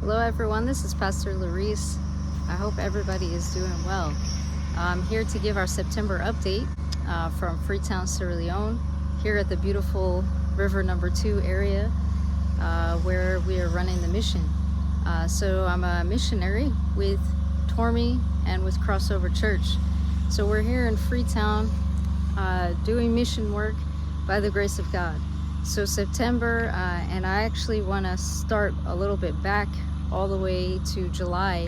Hello everyone, this is Pastor Larice. I hope everybody is doing well. I'm here to give our September update from Freetown, Sierra Leone, here at the beautiful River Number 2 area where we are running the mission. So I'm a missionary with TORMI and with Crossover Church. So we're here in Freetown doing mission work by the grace of God. So September, and I actually want to start a little bit back all the way to July,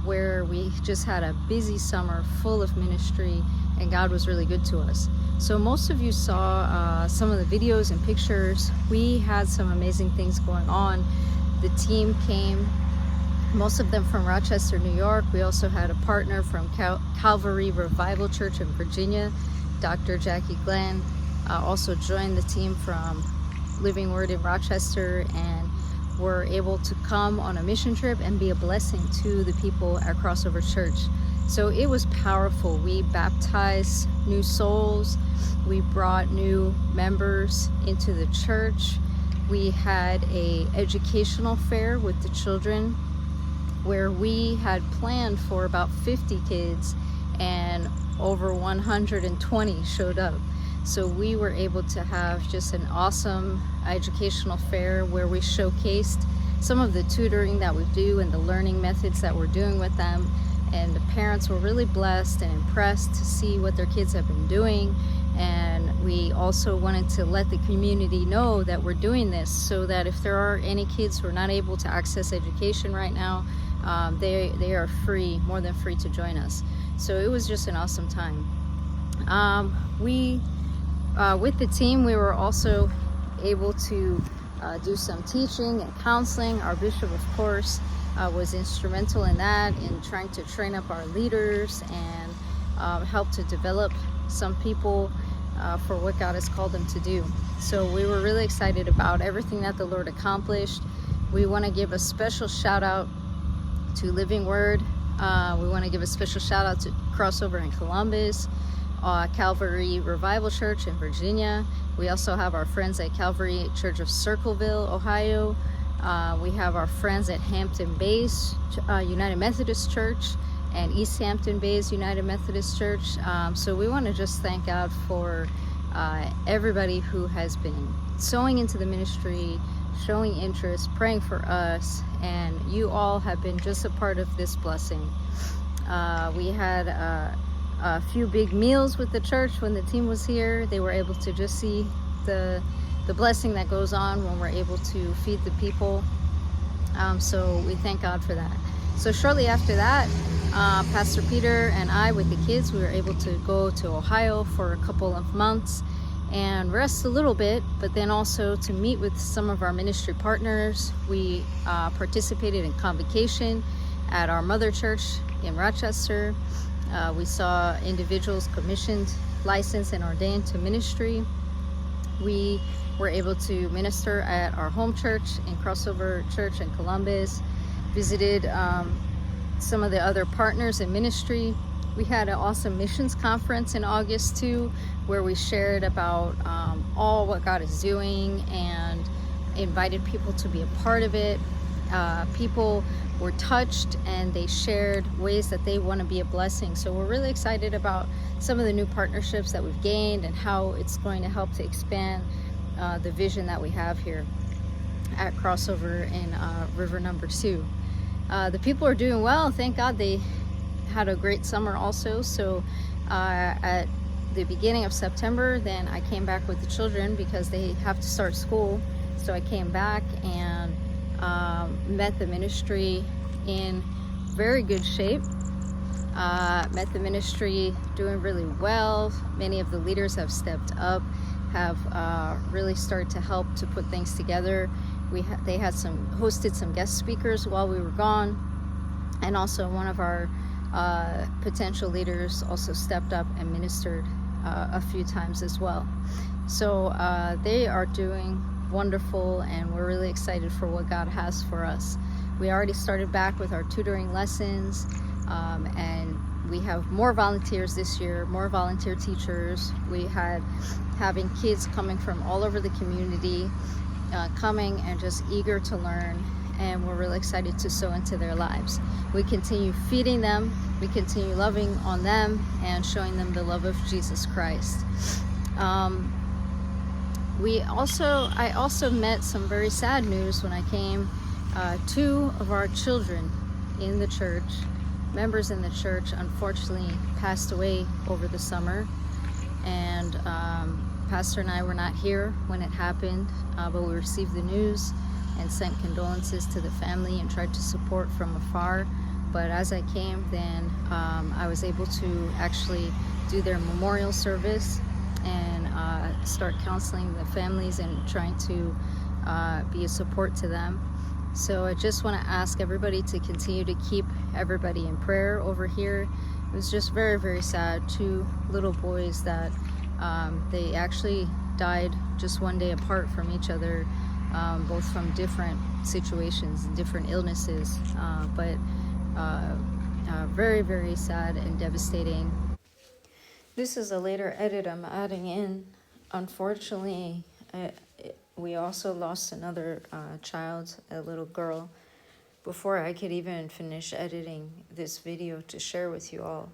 where we just had a busy summer full of ministry, and God was really good to us. So most of you saw some of the videos and pictures. We had some amazing things going on. The team came, most of them from Rochester, New York. We also had a partner from Calvary Revival Church in Virginia, Dr. Jackie Glenn. Also joined the team from Living Word in Rochester, and were able to come on a mission trip and be a blessing to the people at Crossover Church. So it was powerful. We baptized new souls. We brought new members into the church. We had a educational fair with the children where we had planned for about 50 kids, and over 120 showed up. So we were able to have just an awesome educational fair where we showcased some of the tutoring that we do and the learning methods that we're doing with them. And the parents were really blessed and impressed to see what their kids have been doing. And we also wanted to let the community know that we're doing this, so that if there are any kids who are not able to access education right now, they are free, more than free, to join us. So it was just an awesome time. With the team, we were also able to do some teaching and counseling. Our bishop, of course, was instrumental in that, in trying to train up our leaders and help to develop some people for what God has called them to do. So we were really excited about everything that the Lord accomplished. We want to give a special shout out to Living Word. We want to give a special shout out to Crossover in Columbus, Calvary Revival Church in Virginia. We also have our friends at Calvary Church of Circleville, Ohio. We have our friends at Hampton Bays United Methodist Church and East Hampton Bays United Methodist Church. So we want to just thank God for everybody who has been sowing into the ministry, showing interest, praying for us, and you all have been just a part of this blessing. We had a few big meals with the church when the team was here. They were able to just see the blessing that goes on when we're able to feed the people. So we thank God for that. So shortly after that, Pastor Peter and I, with the kids, we were able to go to Ohio for a couple of months and rest a little bit, but then also to meet with some of our ministry partners. We participated in convocation at our mother church in Rochester. We saw individuals commissioned, licensed, and ordained to ministry. We were able to minister at our home church in Crossover Church in Columbus, visited some of the other partners in ministry. We had an awesome missions conference in August too, where we shared about all what God is doing and invited people to be a part of it. People were touched and they shared ways that they want to be a blessing. So we're really excited about some of the new partnerships that we've gained and how it's going to help to expand the vision that we have here at Crossover in River Number 2. The people are doing well, thank God. They had a great summer also. So at the beginning of September, then I came back with the children because they have to start school. So I came back and met the ministry in very good shape. Met the ministry doing really well. Many of the leaders have stepped up, have really started to help to put things together. They had hosted some guest speakers while we were gone, and also one of our potential leaders also stepped up and ministered a few times as well. So they are doing wonderful, and we're really excited for what God has for us. We already started back with our tutoring lessons, and we have more volunteers this year, more volunteer teachers. We had having kids coming from all over the community, coming and just eager to learn and we're really excited to sow into their lives. We continue feeding them, we continue loving on them and showing them the love of Jesus Christ. I also met some very sad news when I came. 2 of our children in the church, members in the church, unfortunately passed away over the summer, and Pastor and I were not here when it happened, but we received the news and sent condolences to the family and tried to support from afar. But as I came, then I was able to actually do their memorial service and start counseling the families and trying to be a support to them. So I just want to ask everybody to continue to keep everybody in prayer over here. It was just very, very sad. 2 little boys that they actually died just one day apart from each other, both from different situations and different illnesses, but very, very sad and devastating. This is a later edit I'm adding in. Unfortunately, we also lost another child, a little girl, before I could even finish editing this video to share with you all.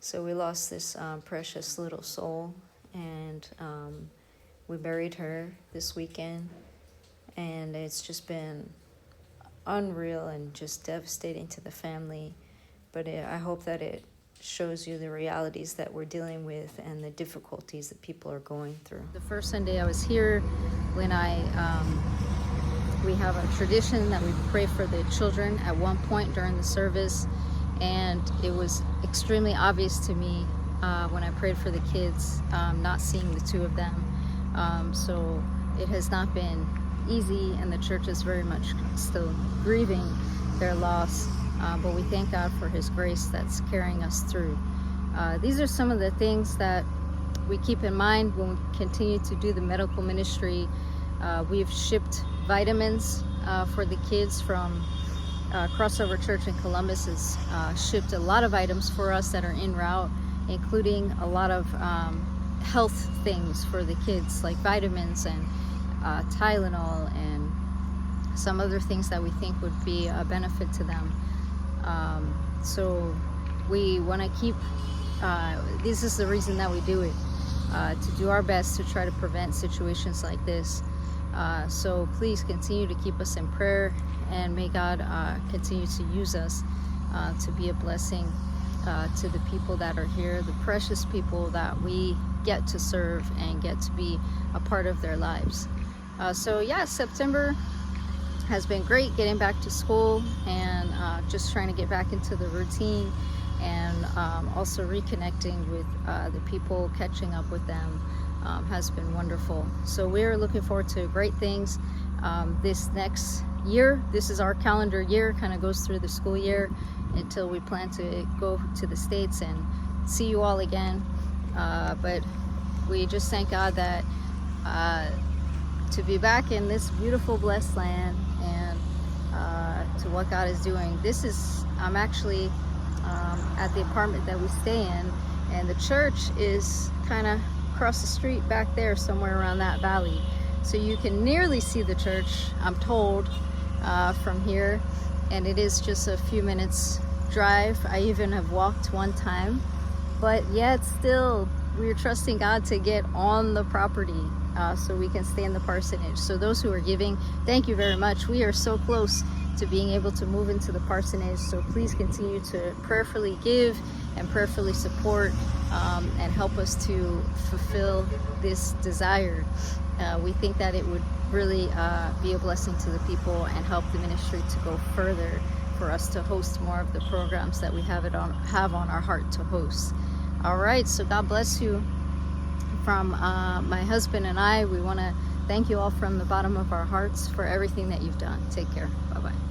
So we lost this precious little soul, and we buried her this weekend, and it's just been unreal and just devastating to the family. But I hope that it shows you the realities that we're dealing with and the difficulties that people are going through. The first Sunday I was here, when we have a tradition that we pray for the children at one point during the service, and it was extremely obvious to me when I prayed for the kids, not seeing the 2 of them. So it has not been easy, and the church is very much still grieving their loss. But we thank God for His grace that's carrying us through. These are some of the things that we keep in mind when we continue to do the medical ministry. We've shipped vitamins for the kids from Crossover Church in Columbus. Has shipped a lot of items for us that are en route, including a lot of health things for the kids, like vitamins and Tylenol and some other things that we think would be a benefit to them. So we want to keep, this is the reason that we do it, to do our best to try to prevent situations like this. So please continue to keep us in prayer, and may God continue to use us to be a blessing to the people that are here, the precious people that we get to serve and get to be a part of their lives. So yeah, September has been great, getting back to school and just trying to get back into the routine, and also reconnecting with the people, catching up with them has been wonderful. So we're looking forward to great things this next year. This is our calendar year, kind of goes through the school year until we plan to go to the States and see you all again. But we just thank God that to be back in this beautiful, blessed land, and to what God is doing. I'm actually at the apartment that we stay in, and the church is kind of across the street back there, somewhere around that valley. So you can nearly see the church, I'm told, from here, and it is just a few minutes drive. I even have walked one time, but yet still we're trusting God to get on the property so we can stay in the parsonage. So those who are giving, thank you very much. We are so close to being able to move into the parsonage, so please continue to prayerfully give and prayerfully support and help us to fulfill this desire. We think that it would really be a blessing to the people and help the ministry to go further, for us to host more of the programs that we have on our heart to host. All right, so God bless you. From my husband and I, we want to thank you all from the bottom of our hearts for everything that you've done. Take care. Bye-bye.